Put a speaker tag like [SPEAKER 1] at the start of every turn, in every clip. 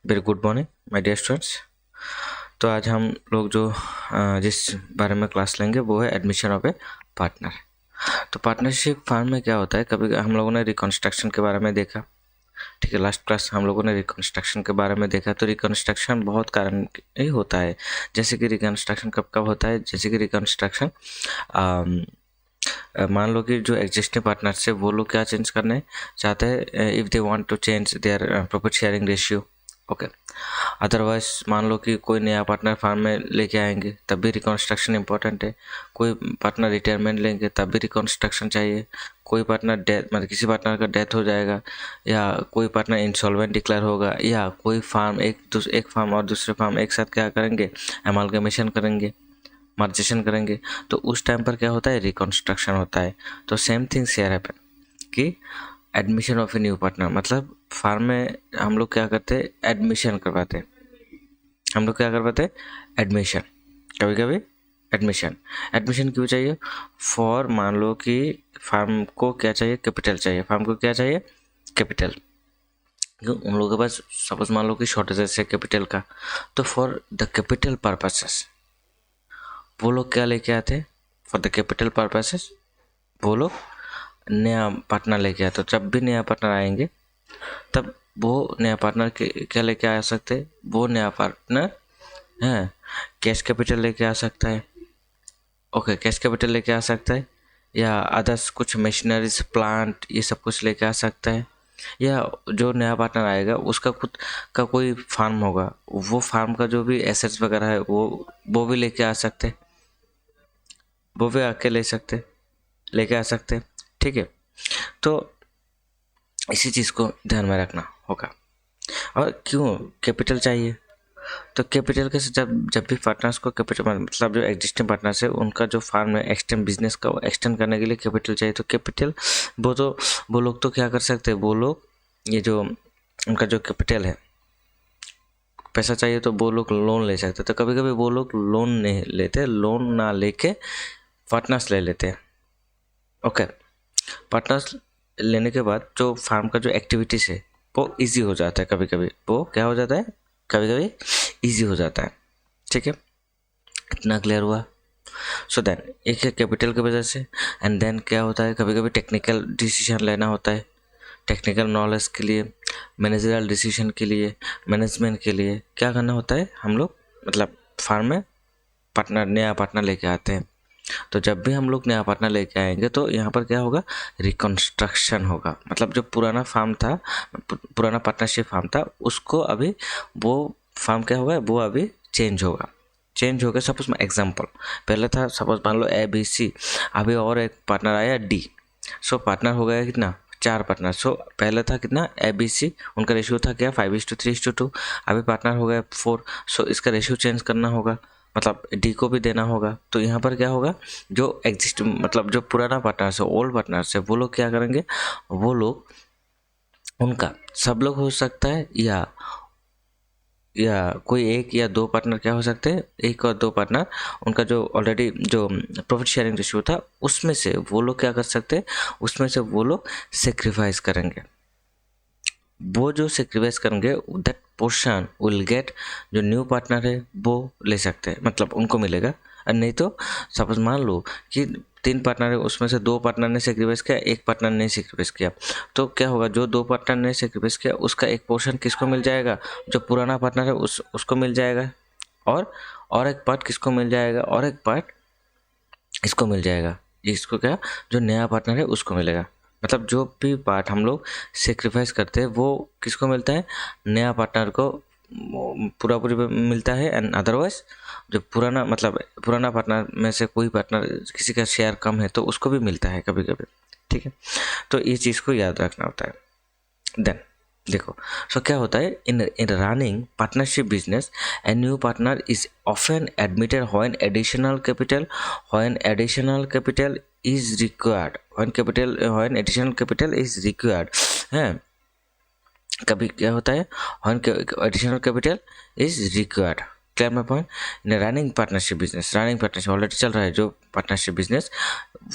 [SPEAKER 1] Very good morning my dear students. तो आज हम लोग जो जिस बारे में क्लास लेंगे वो है एडमिशन ऑफ ए पार्टनर। तो पार्टनरशिप फार्म में क्या होता है, कभी हम लोगों ने रिकंस्ट्रक्शन के बारे में देखा। ठीक है, लास्ट क्लास हम लोगों ने रिकंस्ट्रक्शन के बारे में देखा। तो रिकंस्ट्रक्शन बहुत कारण ही होता है। जैसे कि रिकंस्ट्रक्शन कब कब होता है, जैसे कि रिकंस्ट्रक्शन मान लो कि जो एग्जिस्टिंग पार्टनर्स है वो लोग क्या चेंज करने चाहते हैं, if they want to change their profit sharing ratio. Okay, otherwise मान लो कि कोई नया पार्टनर फार्म में लेके आएंगे तब भी रिकंस्ट्रक्शन इंपॉर्टेंट है। कोई पार्टनर रिटायरमेंट लेंगे तब भी रिकंस्ट्रक्शन चाहिए। कोई पार्टनर डेथ, मतलब किसी पार्टनर का डेथ हो जाएगा, या कोई पार्टनर इंसॉल्वेंट डिक्लेयर होगा, या कोई फार्म एक फार्म और दूसरे फार्म एक साथ क्या करेंगे, एमालगमेशन करेंगे, मर्जेशन करेंगे, तो उस टाइम पर क्या होता है, रिकंस्ट्रक्शन होता है। तो सेम थिंग्स हियर हैपन कि admission of a new partner, मतलब फार्म में हम लोग क्या करते हैं, एडमिशन करवाते हैं। हम लोग क्या करवाते हैं, एडमिशन। कभी कभी एडमिशन क्यों चाहिए, फॉर मान लो कि फार्म को क्या चाहिए, कैपिटल चाहिए। फार्म को क्या चाहिए, कैपिटल। उन लोगों के पास सपोज मान लो कि शॉर्टेजेस है कैपिटल का, तो फॉर द कैपिटल पर्पसेस वो लोग क्या लेके आते हैं, फॉर द कैपिटल पर्पसेस वो लोग नया पार्टनर लेके आते। तो जब भी नया पार्टनर आएंगे तब वो नया पार्टनर क्या लेके आ सकते हैं, वो नया पार्टनर है कैश कैपिटल लेके आ सकता है। ओके, कैश कैपिटल लेके आ सकता है, या अदर्स कुछ मशीनरीज प्लांट ये सब कुछ लेके आ सकता है, या जो नया पार्टनर आएगा उसका खुद का कोई फार्म होगा, वो फार्म का जो भी एसेट्स वगैरह है वो भी लेके आ सकते हैं, वो भी आके लेके आ सकते हैं। ठीक है, तो इसी चीज़ को ध्यान में रखना होगा। और क्यों कैपिटल चाहिए, तो कैपिटल के जब भी पार्टनर्स को कैपिटल, मतलब जो एग्जिस्टिंग पार्टनर्स है उनका जो फार्म है एक्सटेंड बिजनेस का एक्सटेंड करने के लिए कैपिटल चाहिए। तो कैपिटल वो लोग तो क्या कर सकते हैं, वो लोग ये जो उनका जो कैपिटल है, पैसा चाहिए तो वो लोग लोन ले सकते हैं। तो कभी कभी वो लोग लोन नहीं लेते, लोन ना लेके पार्टनर्स ले लेते हैं। ओके, पार्टनर्स लेने के बाद जो फार्म का जो एक्टिविटीज़ है वो इजी हो जाता है। कभी कभी वो क्या हो जाता है, कभी कभी इजी हो जाता है। ठीक है, इतना क्लियर हुआ। सो देन एक है कैपिटल की वजह से, एंड देन क्या होता है, कभी कभी टेक्निकल डिसीजन लेना होता है। टेक्निकल नॉलेज के लिए, मैनेजरल डिसीजन के लिए, मैनेजमेंट के लिए क्या करना होता है, हम लोग मतलब फार्म में नया पार्टनर लेके आते हैं। तो जब भी हम लोग नया पार्टनर लेके आएंगे तो यहाँ पर क्या होगा, रिकंस्ट्रक्शन होगा। मतलब जो पुराना फार्म था, पुराना पार्टनरशिप फार्म था, उसको अभी वो फार्म क्या होगा, वो अभी चेंज होगा। चेंज हो गया। सपोज मैं एग्जांपल, पहले था सपोज मान लो ABC, अभी और एक पार्टनर आया D। सो पार्टनर हो गया कितना, 4 पार्टनर। सो पहले था कितना ABC, उनका रेशियो था क्या 5:3:2। अभी पार्टनर हो गया 4। सो इसका रेशियो चेंज करना होगा, मतलब D को भी देना होगा। तो यहाँ पर क्या होगा, जो मतलब जो पुराना पार्टनर है, ओल्ड पार्टनर है, वो लोग क्या करेंगे, वो लोग उनका सब लोग हो सकता है, या कोई एक या दो पार्टनर क्या हो सकते हैं, एक और दो पार्टनर उनका जो ऑलरेडी जो प्रॉफिट शेयरिंग रेशियो था उसमें से वो लोग क्या कर सकते हैं, उसमें से वो लोग सेक्रीफाइस करेंगे। वो जो सेक्रीफाइस करेंगे दैट पोर्शन विल गेट, जो न्यू पार्टनर है वो ले सकते हैं, मतलब उनको मिलेगा। और नहीं तो सपोज मान लो कि 3 पार्टनर है, उसमें से 2 पार्टनर ने सेक्रीफाइस किया, एक पार्टनर ने सेक्रीफाइस किया। तो क्या होगा, जो 2 पार्टनर ने सेक्रीफाइस किया उसका एक पोर्शन किसको मिल जाएगा, जो पुराना पार्टनर है उसको मिल जाएगा। और एक पार्ट किसको मिल जाएगा, और एक पार्ट इसको मिल जाएगा। इसको क्या, जो नया पार्टनर है उसको मिलेगा। मतलब जो भी पार्ट हम लोग सेक्रीफाइस करते हैं वो किसको मिलता है, नया पार्टनर को पूरा पूरी मिलता है। एंड अदरवाइज जो पुराना पार्टनर में से कोई पार्टनर किसी का शेयर कम है तो उसको भी मिलता है कभी कभी। ठीक है, तो ये चीज़ को याद रखना होता है। देन देखो, सो क्या होता है, इन running partnership business a new partner is often admitted when additional capital is required, when additional capital is required है। कभी क्या होता है, when additional capital is required। Clear my point. In running partnership already चल रहा है जो partnership business,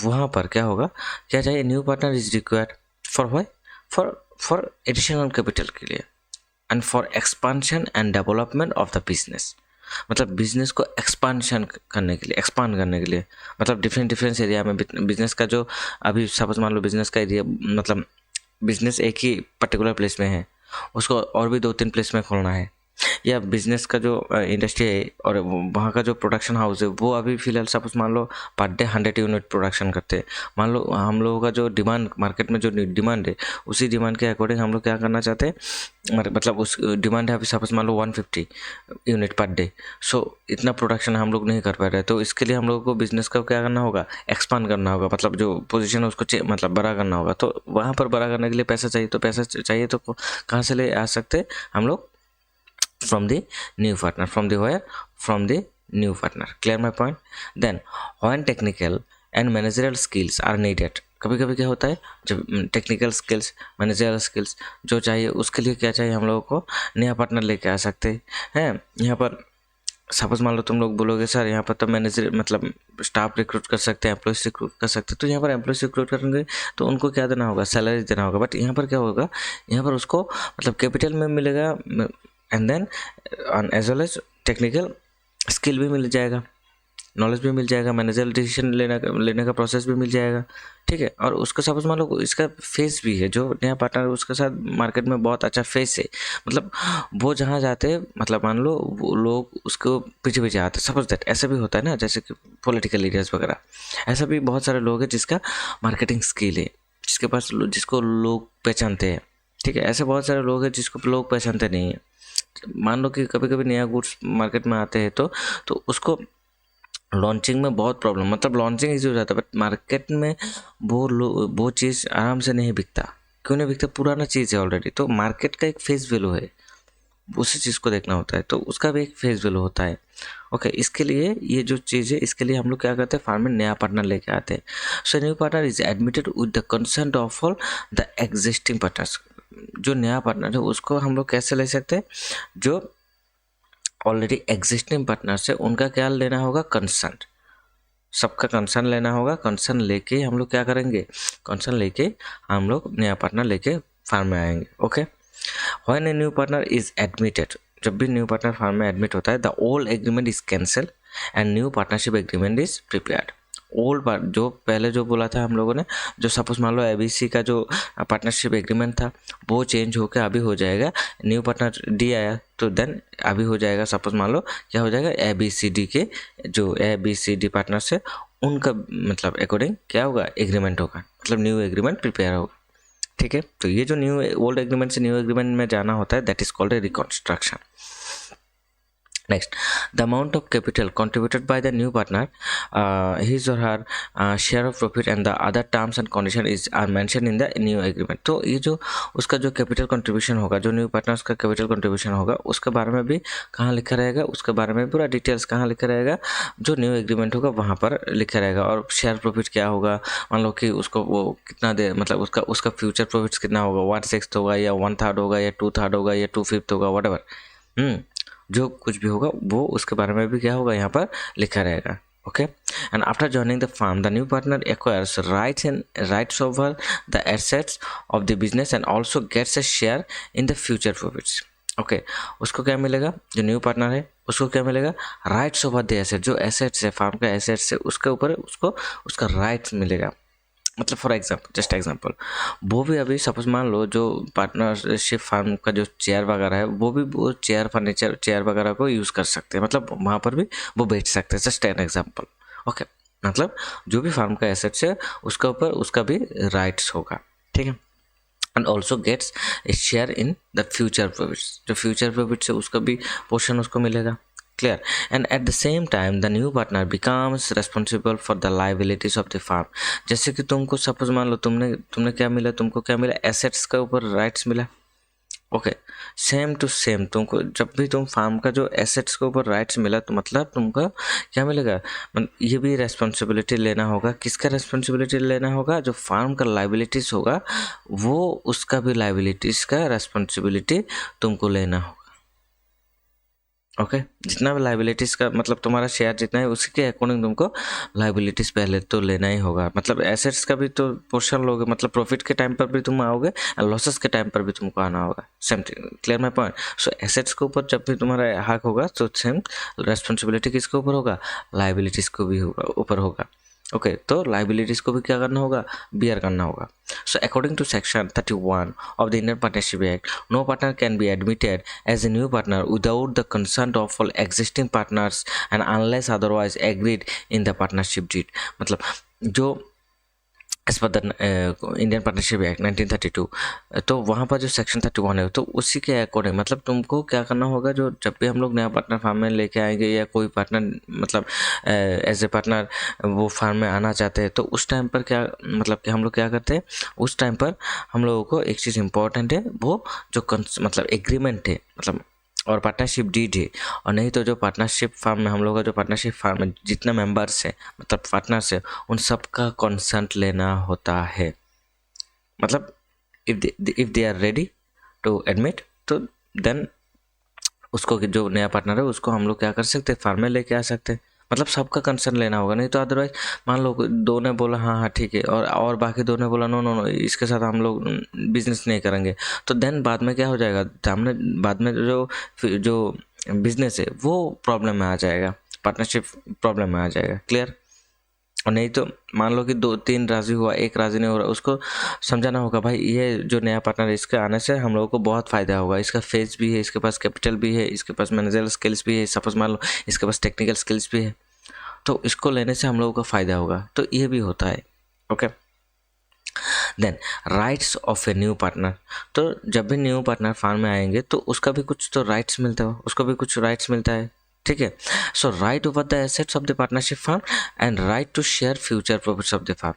[SPEAKER 1] वहाँ पर क्या होगा, क्या चाहिए, new partner is required for why, for additional capital के लिए। And for expansion and development of the business. मतलब बिजनेस को एक्सपांशन करने के लिए, एक्सपांड करने के लिए, मतलब डिफरेंट डिफरेंट एरिया में बिजनेस का जो, अभी सपोज मान लो बिजनेस का एरिया, मतलब बिजनेस एक ही पर्टिकुलर प्लेस में है, उसको और भी 2-3 प्लेस में खोलना है, या बिजनेस का जो इंडस्ट्री है और वहाँ का जो प्रोडक्शन हाउस है वो अभी फिलहाल सपोज मान लो पर डे 100 यूनिट प्रोडक्शन करते हैं। मान लो हम लोगों का जो डिमांड मार्केट में जो डिमांड है, उसी डिमांड के अकॉर्डिंग हम लोग क्या करना चाहते हैं, मतलब उस डिमांड है अभी सपोज मान लो 150 यूनिट पर डे। सो इतना प्रोडक्शन हम लोग नहीं कर पा रहे, तो इसके लिए हम लोगों को बिजनेस का क्या करना होगा, एक्सपांड करना होगा, मतलब जो पोजीशन है उसको मतलब बड़ा करना होगा। तो वहाँ पर बड़ा करने के लिए पैसा चाहिए, तो पैसा चाहिए तो कहाँ से ले आ सकते हैं हम लोग, from the new partner, from the where, from the new partner, clear my point? Then when technical and managerial skills are needed, कभी कभी क्या होता है, जब टेक्निकल स्किल्स, मैनेजरियल स्किल्स जो चाहिए, उसके लिए क्या चाहिए, हम लोगों को नया पार्टनर लेके आ सकते हैं। यहाँ पर सपोज मान लो तुम लोग बोलोगे सर यहाँ पर तो मैनेजर मतलब स्टाफ रिक्रूट कर सकते हैं, एम्प्लॉयज रिक्रूट कर सकते हैं, तो यहाँ पर एम्प्लॉयज रिक्रूट करेंगे तो उनको क्या देना होगा, सैलरी देना होगा। बट यहाँ पर क्या होगा, यहाँ पर उसको मतलब कैपिटल में मिलेगा, and then as well as technical skill भी मिल जाएगा, नॉलेज भी मिल जाएगा, मैनेजर डिसीजन लेने का प्रोसेस भी मिल जाएगा, ठीक है। और उसका सपोज मान लो इसका फेस भी है, जो नया पार्टनर है उसके साथ मार्केट में बहुत अच्छा फेस है, मतलब वो जहाँ जाते हैं, मतलब मान लो वो लोग उसको पीछे पीछे आते हैं, सपोज दैट ऐसा भी होता है ना, जैसे कि पॉलिटिकल लीडर्स वगैरह, ऐसा भी बहुत सारे लोग हैं जिसका मार्केटिंग स्किल है, जिसके पास जिसको लोग पहचानते हैं, ठीक है। ऐसे बहुत सारे लोग हैं जिसको लोग पहचानते नहीं हैं। मान लो कि कभी कभी नया गुड्स मार्केट में आते हैं तो उसको लॉन्चिंग में बहुत प्रॉब्लम, मतलब लॉन्चिंग इजी हो जाता है, बट मार्केट में वो चीज़ आराम से नहीं बिकता। क्यों नहीं बिकता, पुराना चीज़ है ऑलरेडी, तो मार्केट का एक फेस वैल्यू है, उसी चीज़ को देखना होता है, तो उसका भी एक फेस वैल्यू होता है। ओके, इसके लिए ये जो चीज़ है, इसके लिए हम लोग क्या करते हैं, फार्म में नया पार्टनर लेके आते हैं। So new partner is admitted with the consent of all the existing partners. जो नया पार्टनर है उसको हम लोग कैसे ले सकते हैं, जो ऑलरेडी एग्जिस्टिंग पार्टनर्स है उनका क्या लेना होगा, कंसेंट, सबका कंसर्न लेना होगा। कंसर्न लेके हम लोग क्या करेंगे, कंसर्न लेके हम लोग नया पार्टनर लेके फार्म में आएंगे। Okay, when a new partner is admitted, जब भी न्यू पार्टनर फार्म में एडमिट होता है, the old agreement is cancel and new partnership agreement is prepared. Old part जो पहले जो बोला था हम लोगों ने, जो सपोज मान लो एबीसी का जो पार्टनरशिप एग्रीमेंट था वो चेंज होकर अभी हो जाएगा, न्यू पार्टनर डी आया तो देन अभी हो जाएगा, सपोज मान लो क्या हो जाएगा, ABCD के जो ABCD पार्टनर्स है उनका मतलब अकॉर्डिंग क्या होगा, एग्रीमेंट होगा, मतलब न्यू एग्रीमेंट प्रिपेयर होगा, ठीक है। तो ये जो न्यू ओल्ड एग्रीमेंट से न्यू एग्रीमेंट में जाना होता है, that is called a reconstruction. Next, the amount of capital contributed by the new partner, his or her share of profit and the other terms and condition is are mentioned in the new agreement। तो ये जो उसका जो capital contribution होगा, जो new partners का capital contribution होगा, उसके बारे में भी कहाँ लिखा रहेगा, उसके बारे में पूरा डिटेल्स कहाँ लिखा रहेगा, जो न्यू एग्रीमेंट होगा वहाँ पर लिखा रहेगा। और शेयर प्रॉफिट क्या होगा, मान लो कि उसको वो कितना दे, मतलब उसका फ्यूचर प्रॉफिट्स कितना होगा, 1/6 होगा या 1/3 होगा या 2/3 होगा या 2/5 होगा, वट जो कुछ भी होगा वो उसके बारे में भी क्या होगा, यहाँ पर लिखा रहेगा। Okay, and after joining the firm the new partner acquires rights over the assets of the business and also gets a share in the future profits. Okay, उसको क्या मिलेगा, जो न्यू पार्टनर है उसको क्या मिलेगा, राइट्स ओवर द एसेट, जो assets है फार्म का एसेट्स है उसके ऊपर उसको उसका राइट्स मिलेगा। मतलब फॉर एग्जाम्पल, जस्ट एग्जाम्पल, वो भी अभी सपोज मान लो जो पार्टनरशिप फार्म का जो चेयर वगैरह है वो भी वो चेयर फर्नीचर चेयर वगैरह को यूज़ कर सकते हैं, मतलब वहाँ पर भी वो बेच सकते हैं, जस्ट एन एग्जाम्पल। ओके, मतलब जो भी फार्म का एसेट्स है उसका ऊपर उसका भी राइट्स होगा, ठीक है। And also gets a share in the future profits, जो फ्यूचर प्रॉफिट्स है उसका भी पोर्शन उसको मिलेगा, clear. And at the same time the new partner becomes responsible for the liabilities of the firm. जैसे कि तुमको सपोज मान लो तुमने क्या मिला, तुमको क्या मिला, एसेट्स का ऊपर राइट्स मिला। ओके, सेम टू सेम तुमको जब भी तुम फार्म का जो एसेट्स के ऊपर राइट्स मिला तो मतलब तुमको क्या मिलेगा, ये भी रेस्पॉन्सिबिलिटी लेना होगा। किसका रेस्पॉन्सिबिलिटी लेना होगा, जो फार्म का लाइबिलिटीज होगा वो उसका भी लाइबिलिटीज का रेस्पॉन्सिबिलिटी तुमको लेना होगा। ओके जितना भी लाइबिलिटीज का मतलब तुम्हारा शेयर जितना है उसी के अकॉर्डिंग तुमको लाइबिलिटीज पहले तो लेना ही होगा। मतलब एसेट्स का भी तो पोर्शन लोगे, मतलब प्रॉफिट के टाइम पर भी तुम आओगे और लॉसेस के टाइम पर भी तुमको आना होगा। Same thing, clear my point. So assets के ऊपर जब भी तुम्हारा हक होगा तो सेम रेस्पॉन्सिबिलिटी किसके ऊपर होगा, लाइबिलिटीज को भी होगा ऊपर होगा। ओके तो लाइबिलिटीज को भी क्या करना होगा, बियर करना होगा। So according to section 31 of the Indian Partnership Act, no partner can be admitted as a new partner without the consent of all existing partners and unless otherwise agreed in the partnership deed। मतलब जो as per the Indian partnership act 1932, तो वहाँ पर जो section 31 है तो उसी के अकॉर्डिंग मतलब तुमको क्या करना होगा, जो जब भी हम लोग नया पार्टनर फार्म में लेके आएंगे या कोई पार्टनर मतलब एज ए पार्टनर वो फार्म में आना चाहते हैं, तो उस टाइम पर क्या मतलब कि हम लोग क्या करते हैं, उस टाइम पर हम लोगों को एक चीज़ इंपॉर्टेंट है, वो जो मतलब एग्रीमेंट है मतलब और पार्टनरशिप डीड है। और नहीं तो जो पार्टनरशिप फार्म में हम लोग का जो पार्टनरशिप फार्म में जितना मेंबर्स है मतलब पार्टनर्स है उन सब का कंसेंट लेना होता है। मतलब if they are ready to admit तो देन उसको जो नया पार्टनर है उसको हम लोग क्या कर सकते हैं, फार्म में लेके आ सकते हैं। मतलब सबका कंसर्न लेना होगा, नहीं तो अदरवाइज मान लो दो ने बोला हाँ हाँ ठीक है और बाकी दो ने बोला नो नो नो इसके साथ हम लोग बिजनेस नहीं करेंगे, तो देन बाद में क्या हो जाएगा, सामने बाद में जो जो बिजनेस है वो प्रॉब्लम में आ जाएगा, पार्टनरशिप प्रॉब्लम में आ जाएगा। क्लियर। और नहीं तो मान लो कि दो तीन राजी हुआ, एक राजी नहीं हो रहा, उसको समझाना होगा भाई ये जो नया पार्टनर है इसके आने से हम लोगों को बहुत फ़ायदा होगा, इसका फेस भी है, इसके पास कैपिटल भी है, इसके पास मैनेजरल स्किल्स भी है, सपोज मान लो इसके पास टेक्निकल स्किल्स भी है, तो इसको लेने से हम लोगों को फ़ायदा होगा। तो ये भी होता है। Okay then rights of a new partner, तो जब भी न्यू पार्टनर फार्म में आएंगे तो उसका भी कुछ तो राइट्स मिलता है, उसको भी कुछ राइट्स मिलता है। ठीक है। So right over the assets of the partnership firm and right to share future profits of the firm.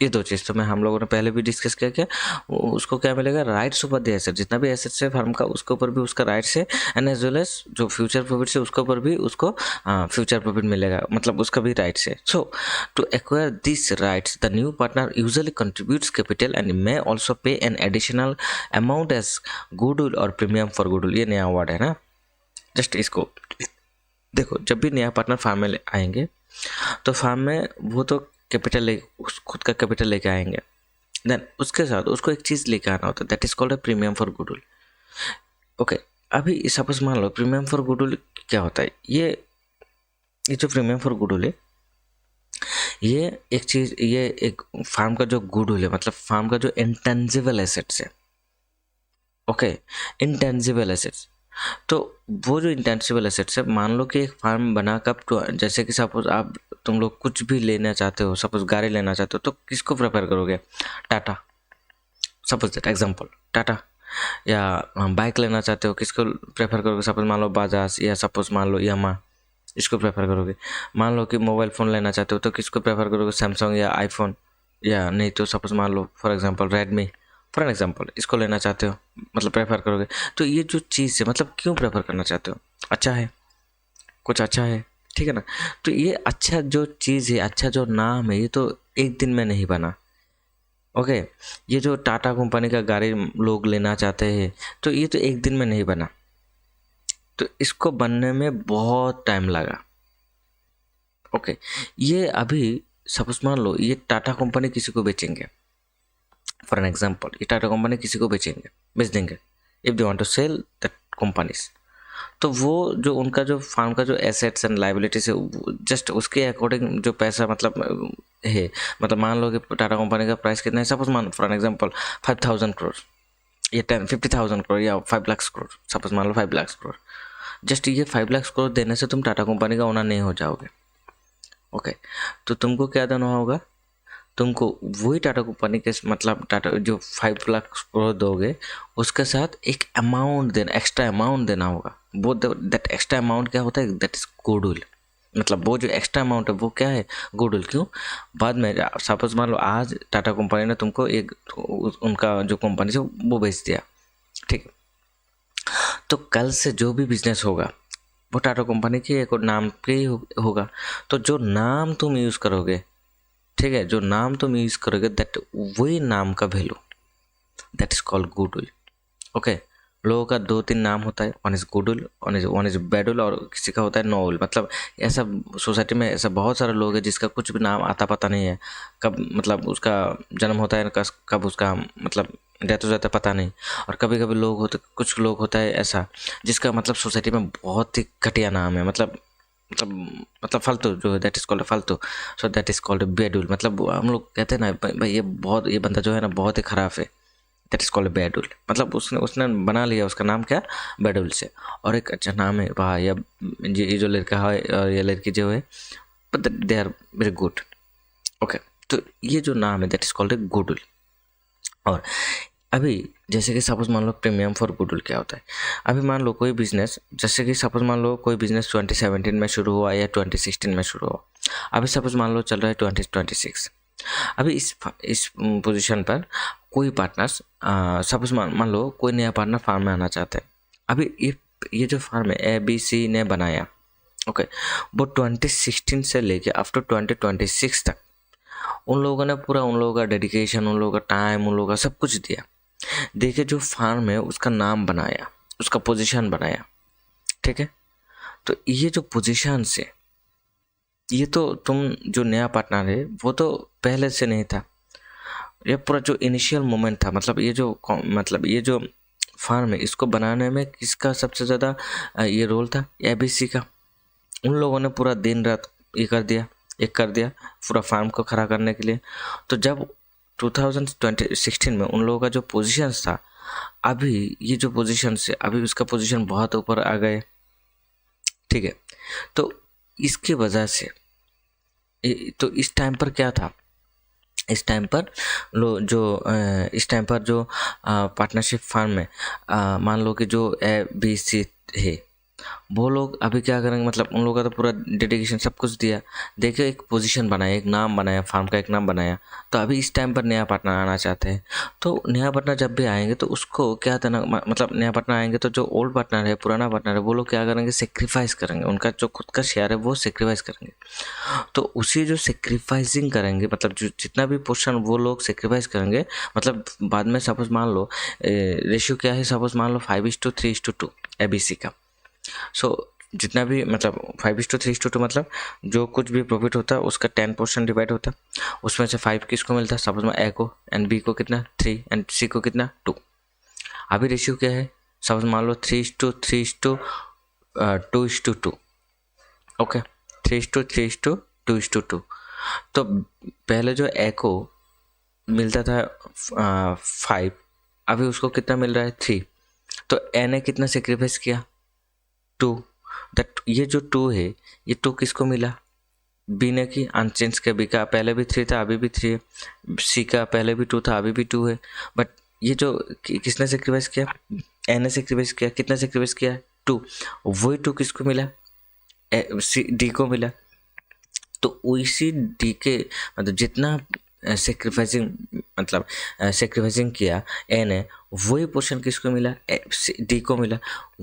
[SPEAKER 1] ये दो चीज़ तो मैं हम लोगों ने पहले भी डिस्कस किया। क्या उसको क्या मिलेगा, राइट्स ऊपर द एसेट, जितना भी एसेट्स है फार्म का उसके ऊपर भी उसका राइट्स है, एंड एज वेल एज जो फ्यूचर प्रॉफिट्स है उसके ऊपर भी उसको फ्यूचर प्रॉफिट मिलेगा, मतलब उसका भी राइट्स है। So to acquire this rights the new partner usually contributes capital and may also pay an additional amount as goodwill और प्रीमियम फॉर गुडविल। ये नया वर्ड है ना, जस्ट इसको देखो। जब भी नया पार्टनर फार्म में आएंगे तो फार्म में वो तो कैपिटल ले खुद का कैपिटल लेके आएंगे, देन उसके साथ उसको एक चीज़ लेके आना होता है, that is called a premium for goodwill. Okay अभी सपोज मान लो प्रीमियम फॉर गुडविल क्या होता है, ये जो प्रीमियम फॉर गुडविल है ये एक चीज़, ये एक फार्म का जो गुडविल है मतलब फार्म का जो इंटेंजिबल एसेट्स है। ओके इंटेंजिबल एसेट्स, तो वो जो इंटेंजिबल एसेट्स है, मान लो कि एक फार्म बना कब तो जैसे कि सपोज आप तुम लोग कुछ भी लेना चाहते हो, सपोज गाड़ी लेना चाहते हो तो किसको प्रेफर करोगे, Tata, suppose that example Tata. या बाइक लेना चाहते हो किसको प्रेफर करोगे, सपोज मान लो बाजाज या सपोज मान लो यामा, इसको प्रेफर करोगे। मान लो कि मोबाइल फ़ोन लेना चाहते हो तो किसको प्रेफर करोगे, सैमसंग या आईफोन, या नहीं तो सपोज मान लो for example Redmi, for an example इसको लेना चाहते हो मतलब प्रेफर करोगे। तो ये जो चीज़ है मतलब क्यों प्रेफर करना चाहते हो, अच्छा है, कुछ अच्छा है, ठीक है ना। तो ये अच्छा जो चीज़ है, अच्छा जो नाम है, ये तो एक दिन में नहीं बना। ओके ये जो टाटा कंपनी का गाड़ी लोग लेना चाहते हैं तो ये तो एक दिन में नहीं बना, तो इसको बनने में बहुत टाइम लगा। ओके ये अभी सपोज मान लो ये टाटा कंपनी किसी को बेचेंगे, फॉर एन एग्जाम्पल ये टाटा कंपनी किसी को बेच देंगे if they want to sell that companies, तो वो जो उनका जो फार्म का जो एसेट्स एंड लाइबिलिटीज है जस्ट उसके अकॉर्डिंग जो पैसा मतलब है, मतलब मान लो कि टाटा कंपनी का प्राइस कितना है, सपोज मान फॉर एन एग्जाम्पल 5,000 करोड़ या 50,000 करोड़ या 5 लाख करोड़, सपोज मान लो 5 लाख करोड़। जस्ट ये 5 लाख करोड़ देने से तुम टाटा कंपनी का ओनर नहीं हो जाओगे। ओके तो तुमको क्या देना होगा, तुमको वही टाटा कंपनी के मतलब टाटा जो 5 लाख करोड़ दोगे उसके साथ एक अमाउंट देना, एक्स्ट्रा अमाउंट देना होगा। वो दैट एक्स्ट्रा अमाउंट क्या होता है, दैट इज गुडविल। मतलब वो जो एक्स्ट्रा अमाउंट है वो क्या है, गुडविल। क्यों, बाद में सपोज मान लो आज टाटा कंपनी ने तुमको एक उनका जो कंपनी से वो बेच दिया, ठीक है, तो कल से जो भी बिजनेस होगा वो टाटा कंपनी के एक नाम पे ही होगा। तो जो नाम तुम यूज़ करोगे, ठीक है, जो नाम तुम यूज़ करोगे दैट वही नाम का value, that is called goodwill. Okay लोगों का 2-3 नाम होता है, वन इज़ गुडुल, वन इज़ बैडुल, और किसी का होता है नोउल। मतलब ऐसा सोसाइटी में ऐसा बहुत सारे लोग हैं जिसका कुछ भी नाम आता पता नहीं है, कब मतलब उसका जन्म होता है, कब उसका मतलब डेथ हो जाता है पता नहीं। और कभी कभी लोग होते, कुछ लोग होता है ऐसा जिसका मतलब सोसाइटी में बहुत ही घटिया नाम है, मतलब मतलब फालतू, जो दैट इज़ कॉल्ड फालतू, सो दैट इज़ कॉल्ड बेडुल। मतलब हम लोग कहते हैं ना भाई ये बंदा जो है ना बहुत ही ख़राब है, दैट इज़ कॉल्ड बैडुल। मतलब उसने उसने बना लिया उसका नाम क्या, बैडुल से। और एक अच्छा नाम है वाह, ये जो लड़का है और ये लड़की जो है, but they are very good. Okay, तो ये जो नाम है दैट इज़ कॉल्ड गुडुल। और अभी जैसे कि सपोज मान लो प्रीमियम फॉर गुडविल क्या होता है। अभी मान लो कोई बिजनेस, जैसे कि सपोज मान लो कोई बिजनेस 2017 में शुरू हुआ या 2016 में शुरू हुआ, अभी सपोज मान लो चल रहा है 2026। अभी इस पोजीशन पर कोई पार्टनर्स, सपोज मान लो कोई नया पार्टनर फार्म में आना चाहते हैं। अभी ये जो फार्म है ABC ने बनाया, ओके, वो 2016 से लेके आफ्टर 2026 तक उन लोगों ने पूरा, उन लोगों का डेडिकेशन, उन लोगों का टाइम, उन लोगों का सब कुछ दिया। देखिए जो फार्म है उसका नाम बनाया, उसका पोजीशन बनाया, ठीक है। तो ये जो पोजीशन से, ये तो तुम जो नया पार्टनर है वो तो पहले से नहीं था, ये पूरा जो इनिशियल मोमेंट था, मतलब ये जो फार्म है इसको बनाने में किसका सबसे ज़्यादा ये रोल था, ABC का। उन लोगों ने पूरा दिन रात ये कर दिया पूरा फार्म को खड़ा करने के लिए। तो जब 2016 में उन लोगों का जो पोजीशन था, अभी ये जो पोजीशन से अभी उसका पोजीशन बहुत ऊपर आ गए, ठीक है। तो इसकी वजह से तो इस टाइम पर क्या था, इस टाइम पर इस टाइम पर जो पार्टनरशिप फार्म में मान लो कि जो ABC है, वो लोग अभी क्या करेंगे, मतलब उन लोगों का तो पूरा डेडिकेशन सब कुछ दिया, देखिए एक पोजीशन बनाया, एक नाम बनाया, फार्म का एक नाम बनाया। तो अभी इस टाइम पर नया पार्टनर आना चाहते हैं, तो नया पार्टनर जब भी आएंगे तो उसको क्या देना, मतलब नया पार्टनर आएंगे तो जो ओल्ड पार्टनर है, पुराना पार्टनर है, वो लोग क्या करेंगे, सेक्रीफाइस करेंगे, उनका जो खुद का शेयर है वो सेक्रीफाइस करेंगे। तो उसी जो सेक्रीफाइसिंग करेंगे, मतलब जो जितना भी पोर्शन वो लोग सेक्रीफाइस करेंगे, मतलब बाद में सपोज मान लो रेशियो क्या है, सपोज मान लो 5:3:2 ABC का। सो जितना भी मतलब 5:3:2 मतलब जो कुछ भी प्रॉफिट होता है उसका 10% डिवाइड होता है, उसमें से 5 किसको मिलता है, सपोज में A को, एंड B को कितना 3, एंड C को कितना 2। अभी रेशियो क्या है, सपोज मान लो 3:3:2, ओके, 3:3:2। तो पहले जो A को मिलता था 5, अभी उसको कितना मिल रहा है 3। तो A ने कितना सेक्रीफाइस किया, 2। दैट ये जो 2 है, ये 2 किसको मिला, B ने की अनचेंज के, B का पहले भी 3 था अभी भी 3 है, C का पहले भी 2 था अभी भी 2 है। बट ये जो किसने सेक्रीफाइस किया, A ने सेक्रीफाइस किया, कितना सेक्रीफाइस किया 2, वही 2 किसको मिला, D को मिला। तो उसी D के मतलब जितना सेक्रीफाइसिंग किया A ने, वही पोर्शन किसको मिला, D को मिला।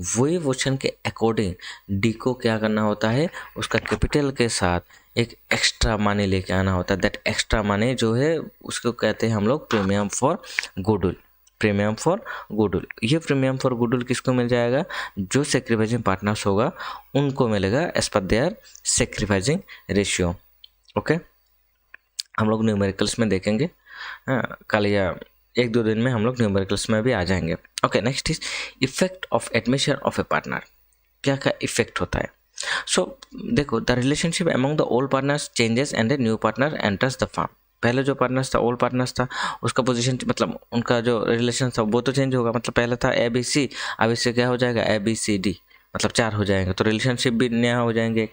[SPEAKER 1] वही पोर्शन के अकॉर्डिंग D को क्या करना होता है, उसका कैपिटल के साथ एक एक्स्ट्रा मनी लेके आना होता है। दैट एक्स्ट्रा मनी जो है उसको कहते हैं हम लोग premium for goodwill. Premium for goodwill, ये प्रीमियम फॉर गुडविल किसको मिल जाएगा, जो सेक्रीफाइसिंग पार्टनर्स होगा उनको मिलेगा as per there sacrificing ratio. Okay, हम लोग न्यूमेरिकल्स में देखेंगे, कल या 1-2 दिन में हम लोग न्यूमेरिकल्स में भी आ जाएंगे। Okay, next is effect of admission of a partner. क्या क्या इफेक्ट होता है। सो देखो, the relationship among the old partners changes and the new partner enters the firm. पहले जो पार्टनर्स था, ओल्ड पार्टनर्स था, उसका पोजीशन मतलब उनका जो रिलेशन था वो तो चेंज होगा। मतलब पहले था ABC, अब इससे क्या हो जाएगा ABCD, मतलब 4 हो जाएंगे, तो रिलेशनशिप भी नया हो जाएंगे।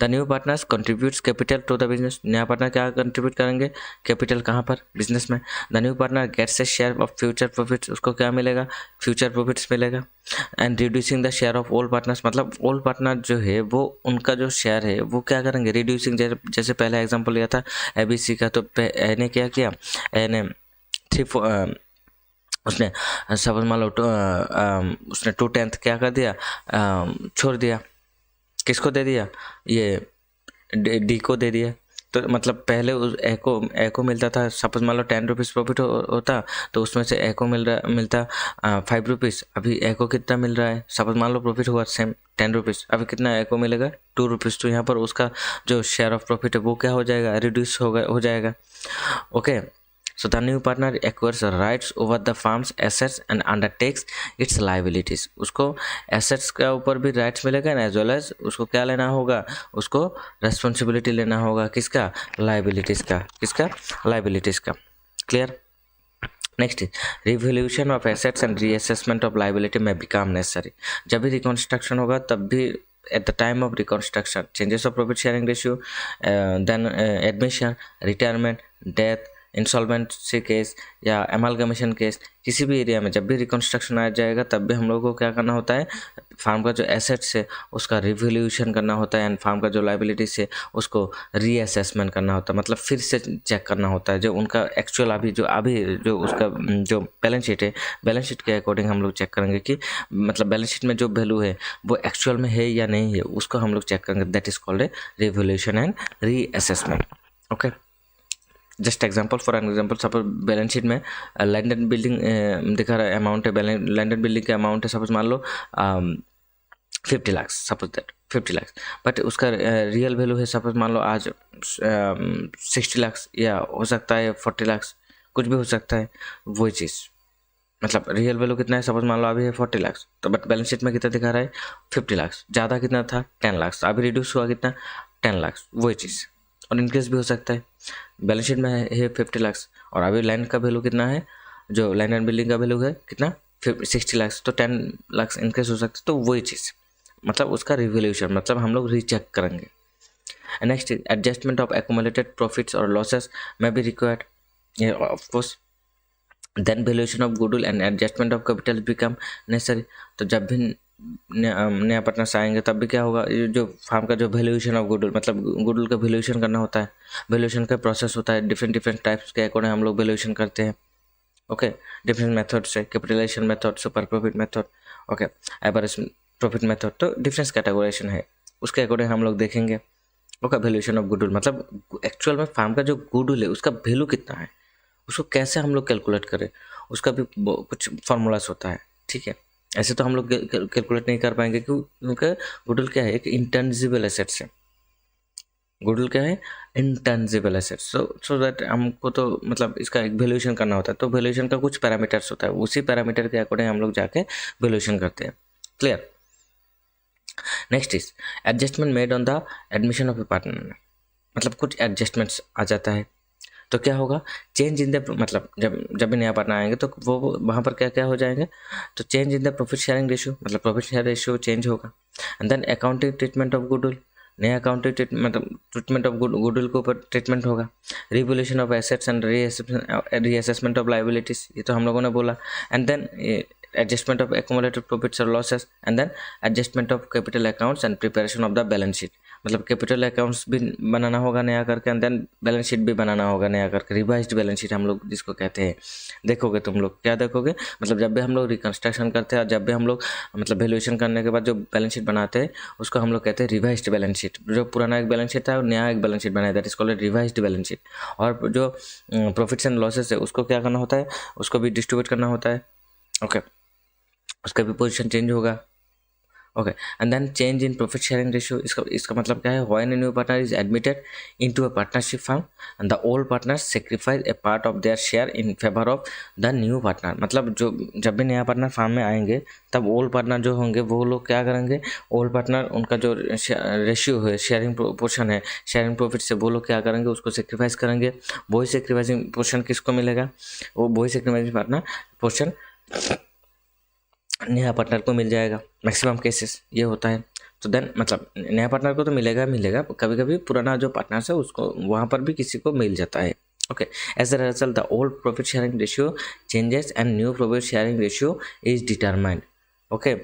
[SPEAKER 1] The new partners contributes capital to the business. नया पार्टनर क्या कंट्रीब्यूट करेंगे, कैपिटल, कहाँ पर, बिजनेस में। The new partner gets a share of future profits, उसको क्या मिलेगा, फ्यूचर प्रॉफिट्स मिलेगा। And reducing the share of old partners, मतलब ओल्ड पार्टनर जो है वो उनका जो शेयर है वो क्या करेंगे, रिड्यूसिंग। जैसे पहले एग्जाम्पल लिया था ABC का, तो ए ने क्या किया, ए ने 3 उसने सपोज मान लो उसने 2/10 क्या कर दिया, छोड़ दिया, किसको दे दिया, ये D को दे दिया। तो मतलब पहले उस एको मिलता था, सपोज मान लो 10 रुपीज़ प्रॉफिट होता, तो उसमें से एको मिलता 5 रुपीज़। अभी एको कितना मिल रहा है, सपोज मान लो प्रॉफिट हुआ सेम 10 रुपीज़, अभी कितना एको मिलेगा 2 रुपीज़। तो यहाँ पर उसका जो शेयर ऑफ प्रॉफिट है वो क्या हो जाएगा, रिड्यूस हो जाएगा। Okay, so the new partner acquires rights over the firm's assets and undertakes its liabilities। उसको assets का ऊपर भी rights मिलेगा एज वेल एज उसको क्या लेना होगा, उसको responsibility लेना होगा, किसका, liabilities का, किसका, liabilities का। Clear. Next, revolution of assets and reassessment of liability में बिकम नेसेसरी। जब भी रिकॉन्स्ट्रक्शन होगा तब भी at the time of reconstruction changes of profit sharing ratio, then admission, retirement, death, insolvency case या एमालगमेशन केस, किसी भी एरिया में जब भी रिकॉन्स्ट्रक्शन आ जाएगा तब भी हम लोगों को क्या करना होता है, फार्म का जो एसेट्स है उसका रिवोल्यूशन करना होता है एंड फार्म का जो लाइबिलिटीज है उसको रीअसेसमेंट करना होता है, मतलब फिर से चेक करना होता है जो उनका एक्चुअल अभी जो उसका जो बैलेंस शीट है, बैलेंस शीट के अकॉर्डिंग हम लोग चेक करेंगे कि मतलब बैलेंस शीट में जो वैल्यू है वो एक्चुअल में है या नहीं है, उसको हम लोग चेक करेंगे। That is called a revolution and reassessment. Okay, just example, for example suppose balance sheet में लैंड एंड बिल्डिंग दिखा रहा है, अमाउंट है, लैंड एंड बिल्डिंग का अमाउंट है सपोज मान लो 50 lakh, suppose that 50 lakh, but उसका रियल वैल्यू है सपोज मान लो आज 60 लाख या हो सकता है 40 लाख, कुछ भी हो सकता है। वही चीज़ मतलब रियल वैल्यू कितना है, सपोज मान लो अभी है 40 लाख, तो बट बैलेंस शीट में कितना दिखा रहा है 50 लाख, ज़्यादा कितना था 10 लाख, अभी रिड्यूस हुआ कितना 10 लाख, वही चीज़। और इंक्रीज भी हो सकता है, बैलेंस शीट में है 50 लाख और अभी लैंड का वैल्यू कितना है, जो लैंड एंड बिल्डिंग का वैल्यू है कितना 60 लाख, तो 10 लाख इंक्रीज हो सकता है। तो वही चीज़ मतलब उसका रिवोल्यूशन, मतलब हम लोग रीचेक करेंगे। Next, adjustment of accumulated profits और लॉसेस में भी required of course. Then valuation of goodwill and adjustment of capital become necessary. तो जब भी नया पार्टनर्स आएंगे तब भी क्या होगा, जो फार्म का जो वैल्यूएशन ऑफ गुडविल, मतलब गुडविल का वैल्यूएशन करना होता है, वैल्यूएशन का प्रोसेस होता है, डिफरेंट टाइप्स के अकॉर्डिंग हम लोग वैल्यूएशन करते हैं। ओके, डिफरेंट मेथड्स है, capitalisation method, super profit method, okay, average profit method, तो डिफरेंट कैटेगोराइजेशन है, उसके अकॉर्डिंग हम लोग देखेंगे। ओके, वैल्यूएशन ऑफ गुडविल मतलब एक्चुअल में फार्म का जो गुडविल है उसका वैल्यू कितना है, उसको कैसे हम लोग कैलकुलेट करें, उसका भी कुछ फार्मूलाज होता है। ठीक है, ऐसे तो हम लोग कैलकुलेट नहीं कर पाएंगे क्योंकि गुडविल क्या है, एक इंटेंजिबल एसेट्स है। गुडविल क्या है, इंटेंजिबल एसेट्स। सो दैट हमको तो मतलब इसका एक वैल्यूएशन करना होता है, तो वैल्यूएशन का कुछ पैरामीटर्स होता है, उसी पैरामीटर के अकॉर्डिंग हम लोग जाके वैल्यूएशन करते हैं। Clear. Next is adjustment made on the admission of a partner, मतलब कुछ एडजस्टमेंट्स आ जाता है तो क्या होगा, चेंज इन द मतलब जब भी नया पार्टनर आएंगे तो वो वहाँ पर क्या क्या हो जाएंगे, तो change in the profit sharing ratio, मतलब प्रॉफिट शेयर रेशियो चेंज होगा। And then accounting treatment of goodwill, नया अकाउंटिंग ट्रीटमेंट ऑफ गुडविल के ऊपर ट्रीटमेंट होगा। Revaluation of assets and reassessment of liabilities, ये तो हम लोगों ने बोला। And then adjustment of accumulated profits और losses, and then adjustment of capital accounts and preparation of the balance sheet, मतलब कैपिटल अकाउंट्स भी बनाना होगा नया करके, एंड देन बैलेंस शीट भी बनाना होगा नया करके, रिवाइज्ड बैलेंस शीट हम लोग जिसको कहते हैं। देखोगे तुम लोग क्या देखोगे, मतलब जब भी हम लोग रिकंस्ट्रक्शन करते हैं और जब भी हम लोग मतलब वैल्यूएशन करने के बाद जो बैलेंस शीट बनाते हैं उसको हम लोग कहते हैं रिवाइज्ड बैलेंस शीट। जो पुराना एक बैलेंस शीट था और नया एक बैलेंस शीट बनाया, that is called revised balance sheet. और जो प्रॉफिट्स एंड लॉसेस है उसको क्या करना होता है, उसको भी डिस्ट्रीब्यूट करना होता है। ओके, उसका भी पोजीशन चेंज होगा। Okay, and then change in profit sharing ratio, इसका मतलब क्या है, when a new partner is admitted into a partnership firm and the old partner sacrifice a part of their share in favour of the new partner, मतलब जब भी नया partner firm में आएंगे तब ओल्ड पार्टनर जो होंगे वो लोग क्या करेंगे, ओल्ड पार्टनर उनका जो रेशियो है, शेयरिंग पोर्शन है, शेयरिंग प्रॉफिट से वो लोग क्या करेंगे, उसको सेक्रीफाइस करेंगे। वही सेक्रीफाइसिंग पोर्शन किसको मिलेगा, वो वही सेक्रीफाइसिंग पार्टनर पोर्शन नया पार्टनर को मिल जाएगा। मैक्सिमम केसेस ये होता है। तो देन मतलब नया पार्टनर को तो मिलेगा, कभी कभी पुराना जो पार्टनर्स है उसको वहाँ पर भी किसी को मिल जाता है। Okay, as a result the old profit sharing ratio changes and new profit sharing ratio is determined. Okay,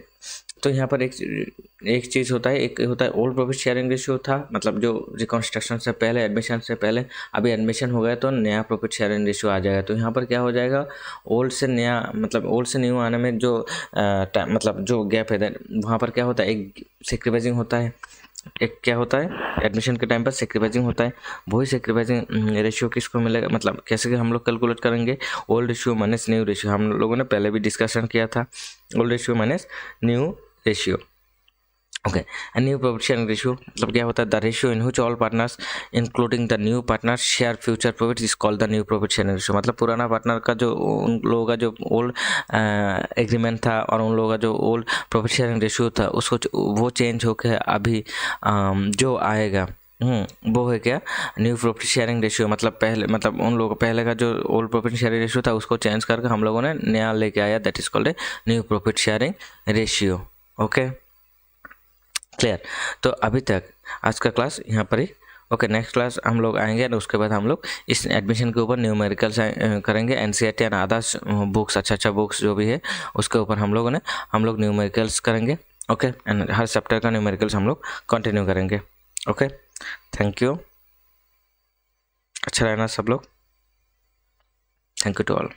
[SPEAKER 1] तो यहाँ पर एक चीज़ होता है, एक होता है ओल्ड प्रॉफिट शेयरिंग रेशियो था, मतलब जो रिकॉन्स्ट्रक्शन से पहले, एडमिशन से पहले, अभी एडमिशन हो गया तो नया प्रॉफिट शेयरिंग रेशियो आ जाएगा। तो यहाँ पर क्या हो जाएगा, ओल्ड से नया मतलब ओल्ड से न्यू आने में जो मतलब जो गैप है वहाँ पर क्या होता है, एक सेक्रीफाइसिंग होता है। एक क्या होता है एडमिशन के टाइम पर सेक्रीफाइसिंग होता है, वही सेक्रीफाइसिंग रेशियो किसको मिलेगा, मतलब कैसे कि हम लोग कैलकुलेट करेंगे, old ratio minus new ratio, हम लोगों ने पहले भी डिस्कशन किया था, old ratio minus new ratio. Okay, and new profit sharing ratio मतलब क्या होता है, the ratio in which all partners including the new partner share future profit is called the new profit sharing ratio. मतलब पुराना partner का जो उन लोगों का जो ओल्ड एग्रीमेंट था और उन लोगों का जो ओल्ड प्रॉफिट शेयरिंग रेशियो था उसको वो चेंज होकर अभी जो आएगा वो है क्या, न्यू प्रॉफिट शेयरिंग रेशियो। मतलब पहले मतलब उन लोगों पहले का जो ओल्ड प्रॉफिट शेयरिंग रेशियो था उसको चेंज करके हम लोगों ने नया लेके आया, that is called a new profit sharing ratio. Okay clear. तो अभी तक आज का क्लास यहाँ पर ही। ओके, नेक्स्ट क्लास हम लोग आएंगे और उसके बाद हम लोग इस एडमिशन के ऊपर न्यूमेरिकल्स करेंगे, एनसीईआरटी एंड अदर्स बुक्स, अच्छा बुक्स जो भी है उसके ऊपर हम लोग न्यूमेरिकल्स करेंगे। ओके, एंड हर चैप्टर का न्यूमेरिकल्स हम लोग कंटिन्यू करेंगे। ओके, थैंक यू, अच्छा रहना सब लोग, थैंक यू टू ऑल।